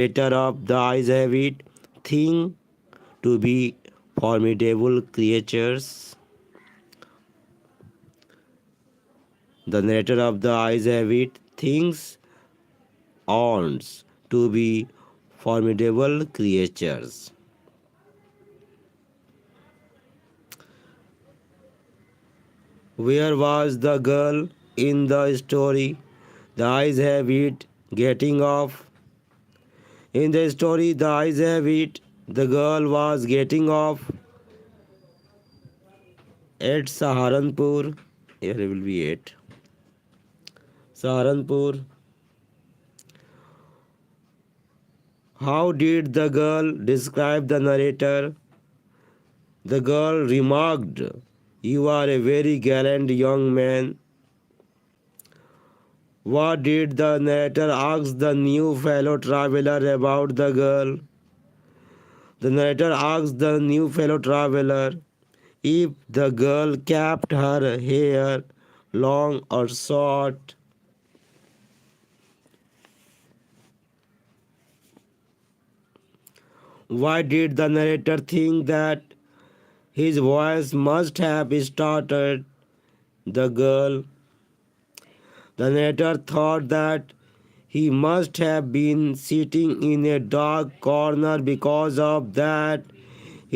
Later of the eyes have it, think to be formidable creatures. The narrator of the eyes have it, thinks owns to be formidable creatures. Where was the girl in the story? The eyes have it getting off. In the story, the eyes have it. The girl was getting off at Saharanpur. Here will be it. Saharanpur. How did the girl describe the narrator? The girl remarked, "You are a very gallant young man." What did the narrator ask the new fellow traveler about the girl? The narrator asked the new fellow traveler if the girl kept her hair long or short. Why did the narrator think that his voice must have startled the girl? The narrator thought that he must have been sitting in a dark corner because of that.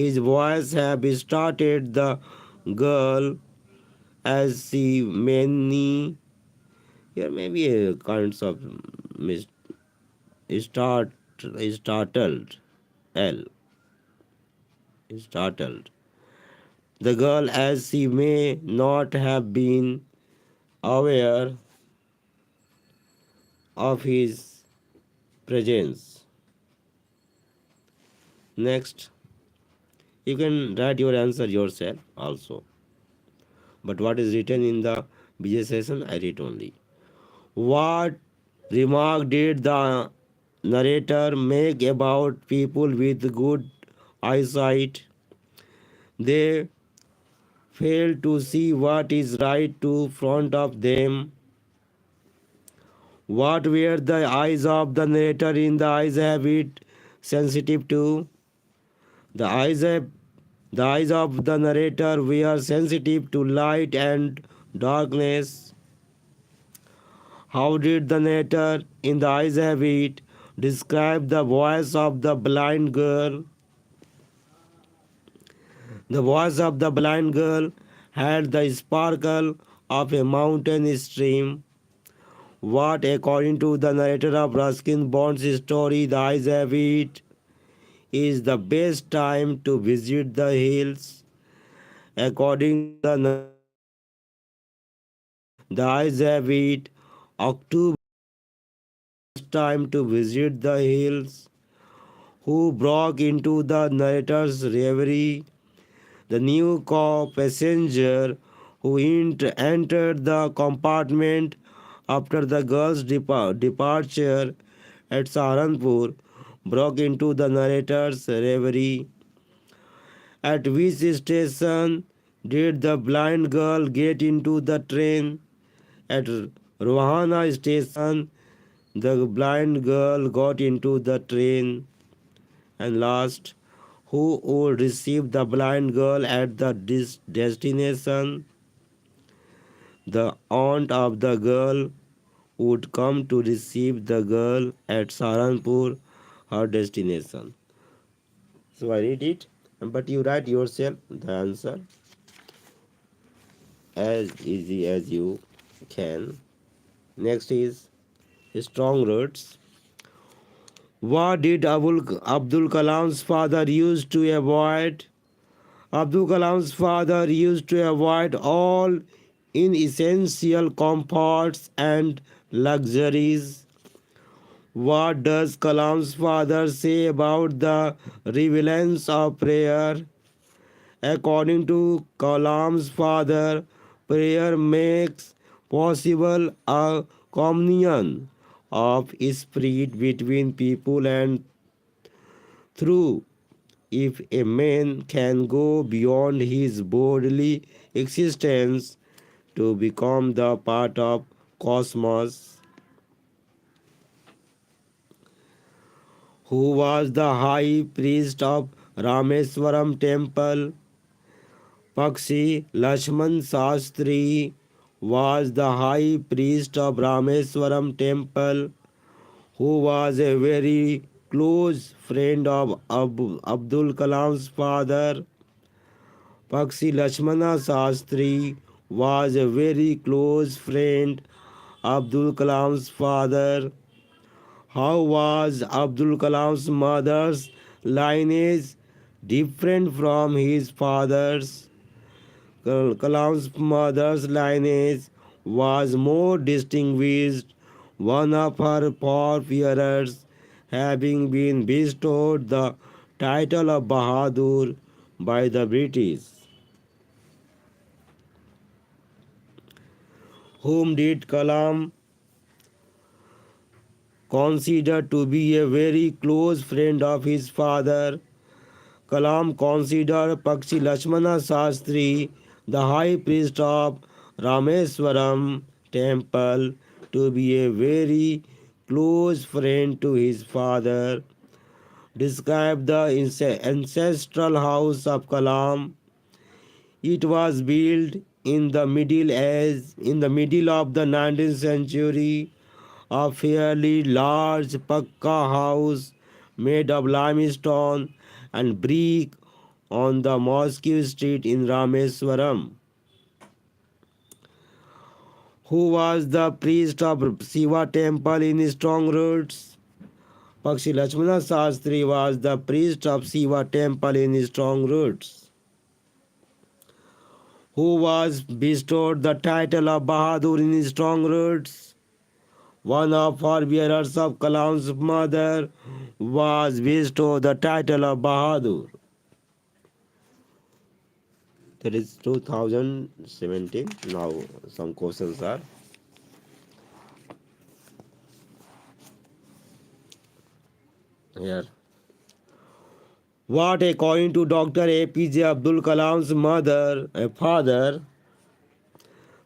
His voice had startled the girl as she many here may be a kinds of start startled L startled the girl as she may not have been aware of his presence. Next, you can write your answer yourself also. But what is written in the Bijay session, I read only. What remark did the narrator make about people with good eyesight? They fail to see what is right to front of them. What were the eyes of the narrator in the eyes habit sensitive to? The eyes have the eyes of the narrator were sensitive to light and darkness. How did the narrator in the eyes habit describe the voice of the blind girl? The voice of the blind girl had the sparkle of a mountain stream. What, according to the narrator of Ruskin Bond's story, the eyes habit is the best time to visit the hills? According to the eyes habit, October is time to visit the hills. Who broke into the narrator's reverie? The new passenger who entered the compartment after the girl's departure at Saharanpur broke into the narrator's reverie. At which station did the blind girl get into the train? At Rohana station, the blind girl got into the train. And last, who would receive the blind girl at the destination? The aunt of the girl would come to receive the girl at Saharanpur, her destination. So I read it, but you write yourself the answer as easy as you can. Next is strong roots. What did Abdul Kalam's father used to avoid? Abdul Kalam's father used to avoid all inessential comforts and luxuries. What does Kalam's father say about the relevance of prayer? According to Kalam's father, prayer makes possible a communion of spirit between people and through if a man can go beyond his bodily existence to become the part of cosmos. who was the high priest of Rameswaram temple. Pakshi Lakshman Sastri was the high priest of Rameswaram temple, who was a very close friend of Abdul Kalam's father. Pakshi Lakshmana Sastri was a very close friend of Abdul Kalam's father. How was Abdul Kalam's mother's lineage different from his father's? Kalam's mother's lineage was more distinguished, one of her forebearers having been bestowed the title of Bahadur by the British. Whom did Kalam consider to be a very close friend of his father? Kalam considered Pakshi Lakshmana Sastri, the high priest of Rameswaram temple, to be a very close friend to his father. Described the ancestral house of Kalam. It was built in the middle of the 19th century, a fairly large Pakka house made of limestone and brick on the Mosque Street in Rameswaram. Who was the priest of Shiva temple in strong roots? Pakshi Lakshmana Sastri was the priest of Shiva temple in strong roots, who was bestowed the title of Bahadur in strong roots. One of forebearers of Kalam's mother was bestowed the title of Bahadur. That is 2017. Now some questions are here. What, according to Dr. APJ Abdul Kalam's father,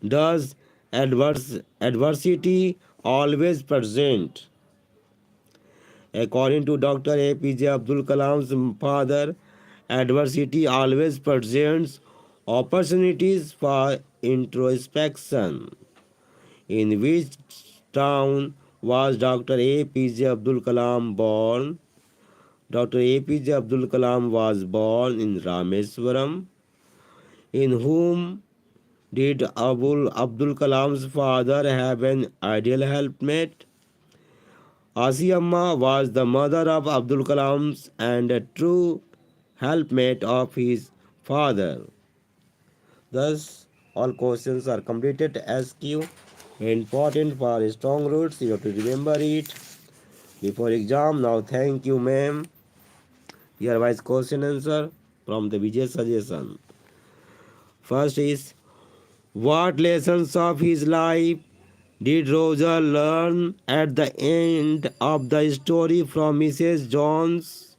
does adversity always present? According to Dr. APJ Abdul Kalam's father, adversity always presents opportunities for introspection. In which town was Dr. APJ Abdul Kalam born? Dr. APJ Abdul Kalam was born in Rameswaram. In whom did Abdul Kalam's father have an ideal helpmate? Asiyamma was the mother of Abdul Kalam's and a true helpmate of his father. Thus, all questions are completed. SQ important for strong roots. You have to remember it before exam. Now, thank you, ma'am. Here was question answer from the Bijay suggestion. First is, what lessons of his life did Roger learn at the end of the story from Mrs. Jones?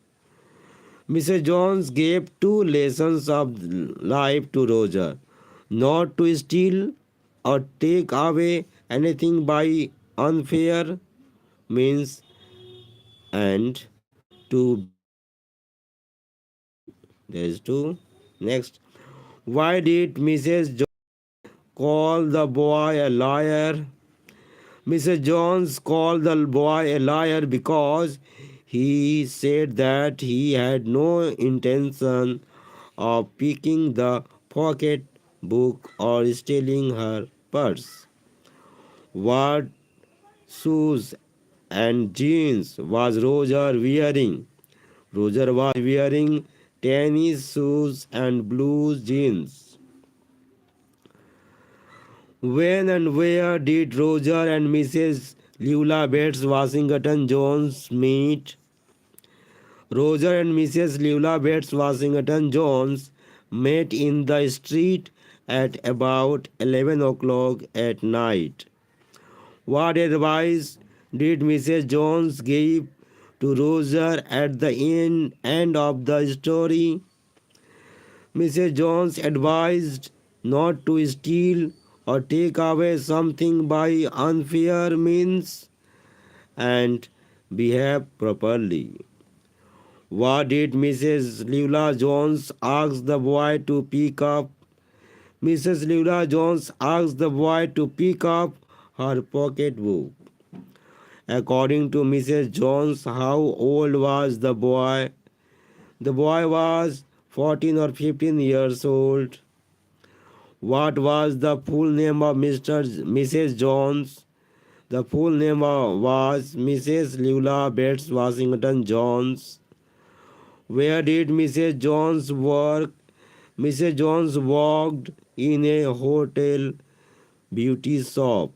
Mrs. Jones gave two lessons of life to Roger: not to steal or take away anything by unfair means, and to behave properly. There is two. Next, why did Mrs. Jones call the boy a liar? Mrs. Jones called the boy a liar because he said that he had no intention of picking the pocket book or stealing her purse. What shoes and jeans was Roger wearing? Roger was wearing tennis shoes and blue jeans. When and where did Roger and Mrs. Lula Bates Washington Jones meet? Roger and Mrs. Lula Bates Washington Jones met in the street at about 11 o'clock at night. What advice did Mrs. Jones give to Roger at the end of the story? Mrs. Jones advised not to steal or take away something by unfair means and behave properly. What did Mrs. Lula Jones ask the boy to pick up? Mrs. Lula Jones asked the boy to pick up her pocketbook. According to Mrs. Jones, how old was the boy? The boy was 14 or 15 years old. What was the full name of Mrs. Jones? The full name was Mrs. Lula Betts Washington Jones. Where did Mrs. Jones work? Mrs. Jones worked in a hotel beauty shop.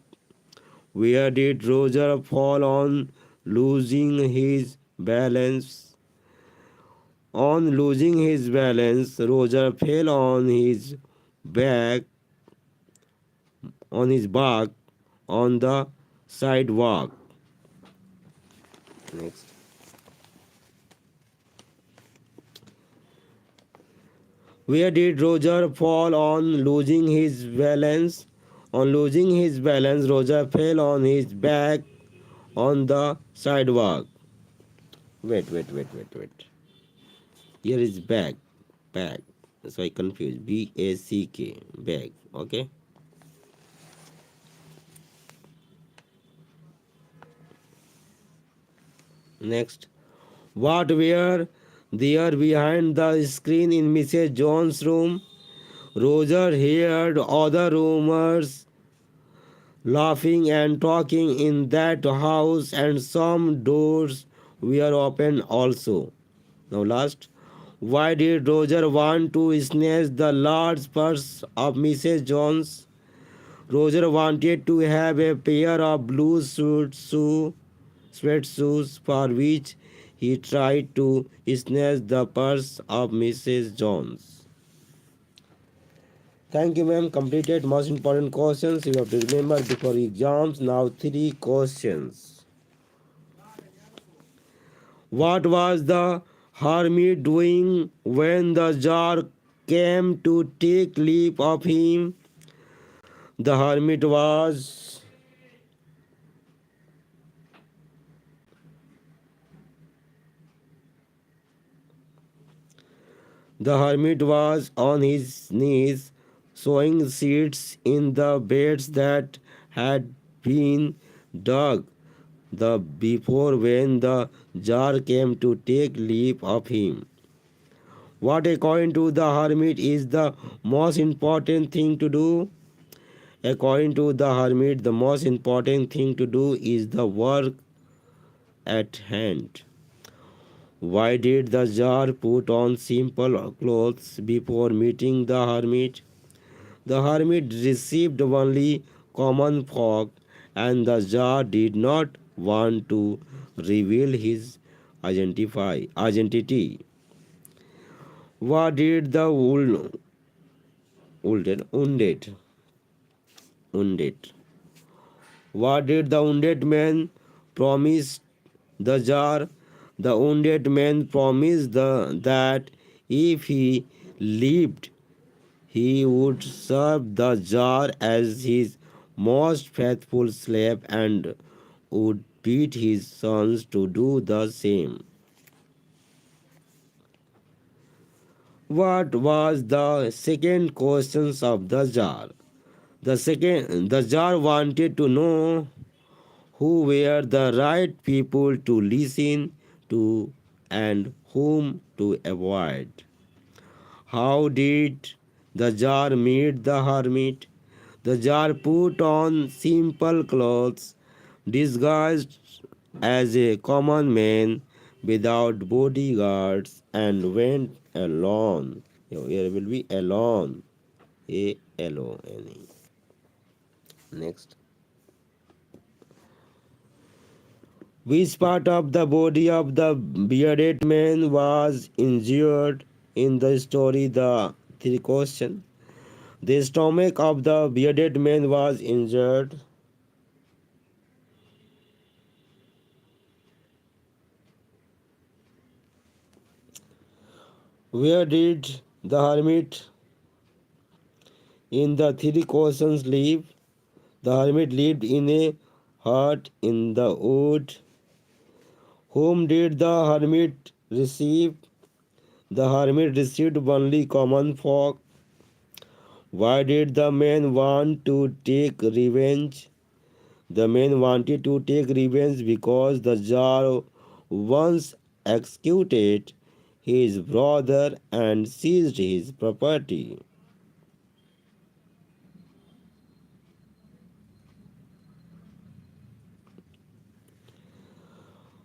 Where did Roger fall on losing his balance? On losing his balance, Roger fell back, on his back on the sidewalk. Next. Where did Roger fall on losing his balance? On losing his balance, Roger fell on his back on the sidewalk. Wait. Here is back. Back. So I confused. B-A-C-K. Back. Okay. Next. What were there behind the screen in Mrs. Jones' room? Roger heard other roomers laughing and talking in that house, and some doors were open also. Now, last. Why did Roger want to snatch the large purse of Mrs. Jones? Roger wanted to have a pair of blue sweatsuits for which he tried to snatch the purse of Mrs. Jones. Thank you, ma'am. Completed most important questions you have to remember before exams. Now, 3 questions. What was the hermit doing when the jar came to take leave of him? The hermit was on his knees, sowing seeds in the beds that had been dug the before when the jar came to take leave of him. What, according to the hermit, is the most important thing to do? According to the hermit, the most important thing to do is the work at hand. Why did the jar put on simple clothes before meeting the hermit? The hermit received only common folk, and the jar did not want to reveal his identity. What did the wounded? What did the wounded man promise the jar? The wounded man promised that if he lived, he would serve the jar as his most faithful slave and would beat his sons to do the same. What was the second question of the jar? The jar wanted to know who were the right people to listen to and whom to avoid. How did the jar meet the hermit? The jar put on simple clothes, disguised as a common man without bodyguards, and went alone. Here will be alone. A-L-O-N-E. Next. Which part of the body of the bearded man was injured in the story? The 3 question. The stomach of the bearded man was injured. Where did the hermit in the 3 questions live? The hermit lived in a hut in the wood. Whom did the hermit received the hermit received only common folk. Why did the man want to take revenge? The man wanted to take revenge because the Tsar once executed his brother and seized his property.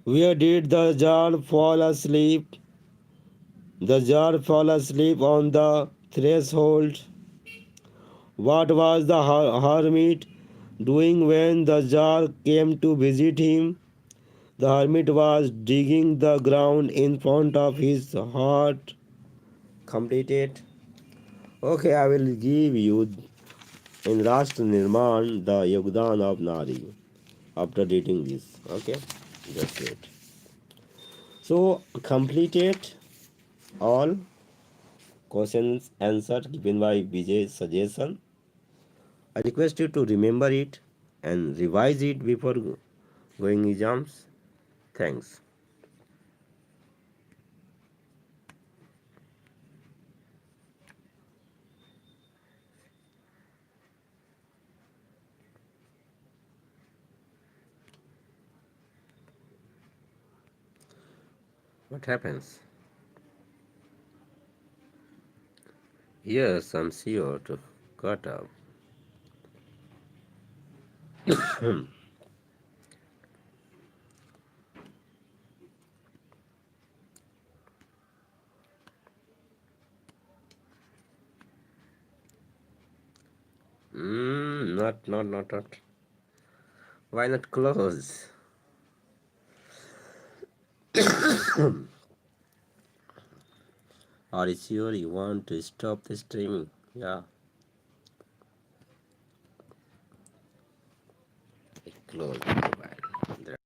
Where did the Tsar fall asleep? The Tsar fell asleep on the threshold. What was the hermit doing when the Tsar came to visit him? The hermit was digging the ground in front of his hut. Completed. Okay, I will give you in Rashtra Nirman the Yogdan of Nari after reading this. Okay, that's it. So, completed all questions answered given by Bijay's suggestion. I request you to remember it and revise it before going exams. Thanks. What happens? Yes, I'm sure to cut up. Not. Why not close? Are you sure you want to stop the streaming? Yeah, I close the mobile. There.